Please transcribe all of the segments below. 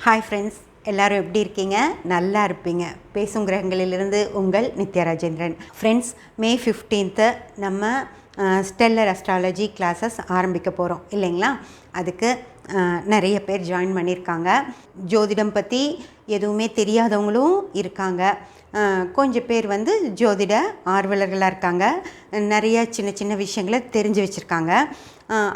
Hi friends, எல்லோரும் எப்படி இருக்கீங்க? நல்லா இருப்பீங்க. பேசும் கிரகங்களிலிருந்து உங்கள் நித்யா ராஜேந்திரன். ஃப்ரெண்ட்ஸ், மே 15 நம்ம ஸ்டெல்லர் அஸ்ட்ராலஜி கிளாஸஸ் ஆரம்பிக்க போகிறோம் இல்லைங்களா? அதுக்கு நிறைய பேர் ஜாயின் பண்ணியிருக்காங்க. ஜோதிடம் பற்றி எதுவுமே தெரியாதவங்களும் இருக்காங்க. கொஞ்சம் பேர் ஜோதிட ஆர்வலர்களாக இருக்காங்க. நிறைய சின்ன சின்ன விஷயங்களை தெரிஞ்சு வச்சுருக்காங்க.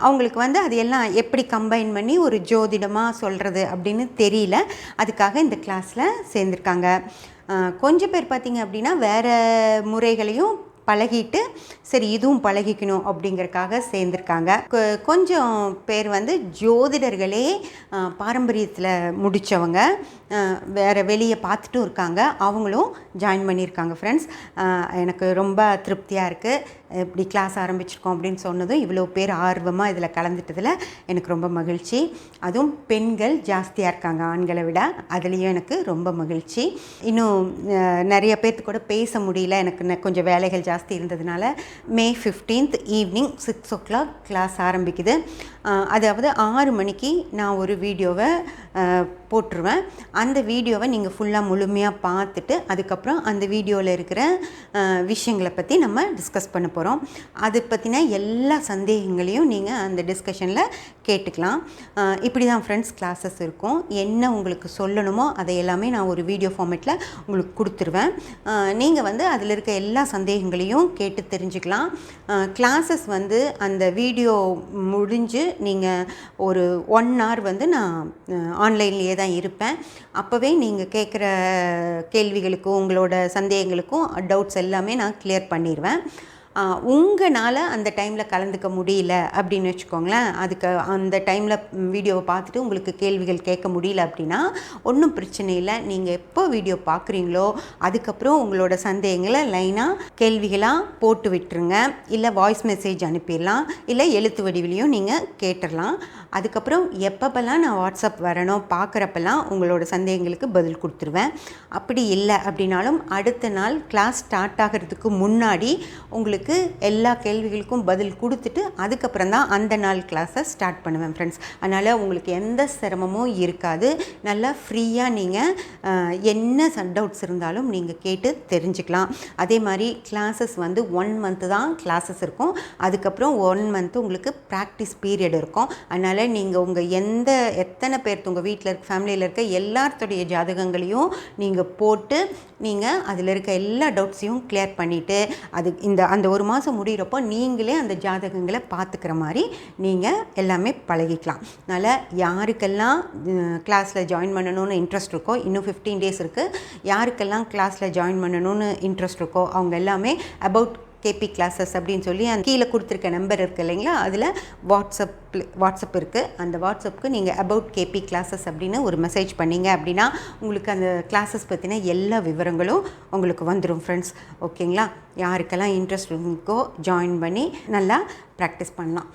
அவங்களுக்கு அது எல்லாம் எப்படி கம்பைன் பண்ணி ஒரு ஜோதிடமாக சொல்கிறது அப்படின்னு தெரியல. அதுக்காக இந்த கிளாஸில் சேர்ந்துருக்காங்க. கொஞ்சம் பேர் பார்த்திங்க அப்படின்னா வேறு முறைகளையும் பழகிட்டு சரி இதுவும் பழகிக்கணும் அப்படிங்கிறதுக்காக சேர்ந்துருக்காங்க. கொஞ்சம் பேர் ஜோதிடர்களே பாரம்பரியத்தில் முடித்தவங்க வேறு வெளியே பார்த்துட்டும் இருக்காங்க. அவங்களும் ஜாயின் பண்ணியிருக்காங்க. ஃப்ரெண்ட்ஸ், எனக்கு ரொம்ப திருப்தியாக இருக்குது. இப்படி கிளாஸ் ஆரம்பிச்சிருக்கோம் அப்படின்னு சொன்னதும் இவ்வளோ பேர் ஆர்வமாக இதில் கலந்துட்டதில் எனக்கு ரொம்ப மகிழ்ச்சி. அதுவும் பெண்கள் ஜாஸ்தியாக இருக்காங்க ஆண்களை விட. அதுலேயும் எனக்கு ரொம்ப மகிழ்ச்சி. இன்னும் நிறைய பேர்த்து கூட பேச முடியல, எனக்கு கொஞ்சம் வேலைகள் ஜாஸ்தி இருந்ததுனால மே 15 ஈவினிங் 6 o'clock கிளாஸ் ஆரம்பிக்குது. அதாவது 6 மணிக்கு நான் ஒரு வீடியோவை போட்டுருவேன். அந்த வீடியோவை நீங்கள் ஃபுல்லாக முழுமையாக பார்த்துட்டு அதுக்கப்புறம் அந்த வீடியோவில் இருக்கிற விஷயங்களை பற்றி நம்ம டிஸ்கஸ் பண்ண போகிறோம். அது பற்றின எல்லா சந்தேகங்களையும் நீங்கள் அந்த டிஸ்கஷனில் கேட்டுக்கலாம். இப்படி தான் ஃப்ரெண்ட்ஸ் கிளாஸஸ் இருக்கும். என்ன உங்களுக்கு சொல்லணுமோ அதை எல்லாமே நான் ஒரு வீடியோ ஃபார்மேட்டில் உங்களுக்கு கொடுத்துருவேன். நீங்கள் அதில் இருக்க எல்லா சந்தேகங்களையும் கேட்டு தெரிஞ்சுக்கலாம். கிளாஸஸ் அந்த வீடியோ முடிஞ்சு நீங்கள் ஒரு 1 hour நான் ஆன்லைன்லேயே தான் இருப்பேன். அப்போவே நீங்கள் கேட்குற கேள்விகளுக்கும் உங்களோட சந்தேகங்களுக்கும் டவுட்ஸ் எல்லாமே நான் கிளியர் பண்ணிடுவேன். உங்களால் அந்த டைமில் கலந்துக்க முடியல அப்படின்னு வச்சுக்கோங்களேன். அதுக்கு அந்த டைமில் வீடியோவை பார்த்துட்டு உங்களுக்கு கேள்விகள் கேட்க முடியல அப்படின்னா ஒன்றும் பிரச்சனை இல்லை. நீங்கள் எப்போ வீடியோ பார்க்குறீங்களோ அதுக்கப்புறம் உங்களோட சந்தேகங்களை லைனாக கேள்விகளாக போட்டு விட்டுருங்க. இல்லை வாய்ஸ் மெசேஜ் அனுப்பிடலாம், இல்லை எழுத்து வடிவிலையும் நீங்கள் கேட்டுடலாம். அதுக்கப்புறம் எப்பப்பெல்லாம் நான் வாட்ஸ்அப் வரணும் பார்க்குறப்பெல்லாம் உங்களோட சந்தேகங்களுக்கு பதில் கொடுத்துருவேன். அப்படி இல்லை அப்படின்னாலும் அடுத்த நாள் கிளாஸ் ஸ்டார்ட் ஆகிறதுக்கு முன்னாடி உங்களுக்கு எல்லா கேள்விகளுக்கும் பதில் கொடுத்துட்டு அதுக்கப்புறம் தான் அந்த நாள் கிளாஸை ஸ்டார்ட் பண்ணுவேன் ஃப்ரெண்ட்ஸ். அதனால் உங்களுக்கு எந்த சிரமமும் இருக்காது. நல்லா ஃப்ரீயாக நீங்கள் என்ன டவுட்ஸ் இருந்தாலும் நீங்கள் கேட்டு தெரிஞ்சுக்கலாம். அதே மாதிரி கிளாஸஸ் 1 month தான் கிளாஸஸ் இருக்கும். அதுக்கப்புறம் 1 month உங்களுக்கு ப்ராக்டிஸ் பீரியட் இருக்கும். அதனால் நீங்கள் உங்கள் எத்தனை பேர் உங்கள் வீட்டில் இருக்க ஃபேமிலியில் இருக்க எல்லாத்துடைய ஜாதகங்களையும் நீங்கள் போட்டு நீங்கள் அதில் இருக்க எல்லா டவுட்ஸையும் கிளியர் பண்ணிவிட்டு அந்த 1 மாதம் முடிகிறப்போ நீங்களே அந்த ஜாதகங்களை பார்த்துக்கிற மாதிரி நீங்கள் எல்லாமே பழகிக்கலாம். அதனால் யாருக்கெல்லாம் கிளாஸில் ஜாயின் பண்ணணும்னு இன்ட்ரெஸ்ட் இருக்கோ, இன்னும் 15 days இருக்குது, யாருக்கெல்லாம் கிளாஸில் ஜாயின் பண்ணணும்னு இன்ட்ரெஸ்ட் இருக்கோ அவங்க எல்லாமே அபவுட் கேபி கிளாஸஸ் அப்படின்னு சொல்லி அந்த கீழே கொடுத்துருக்க நம்பர் இருக்குது இல்லைங்களா, அதில் வாட்ஸ்அப் இருக்குது. அந்த வாட்ஸ்அப்புக்கு நீங்கள் அபவுட் கேபி கிளாஸஸ் அப்படின்னு ஒரு மெசேஜ் பண்ணிங்க அப்படின்னா உங்களுக்கு அந்த கிளாஸஸ் பற்றின எல்லா விவரங்களும் உங்களுக்கு வந்துடும் ஃப்ரெண்ட்ஸ். ஓகேங்களா? யாருக்கெல்லாம் இன்ட்ரெஸ்ட் இருக்கோ ஜாயின் பண்ணி நல்லா ப்ராக்டிஸ் பண்ணலாம்.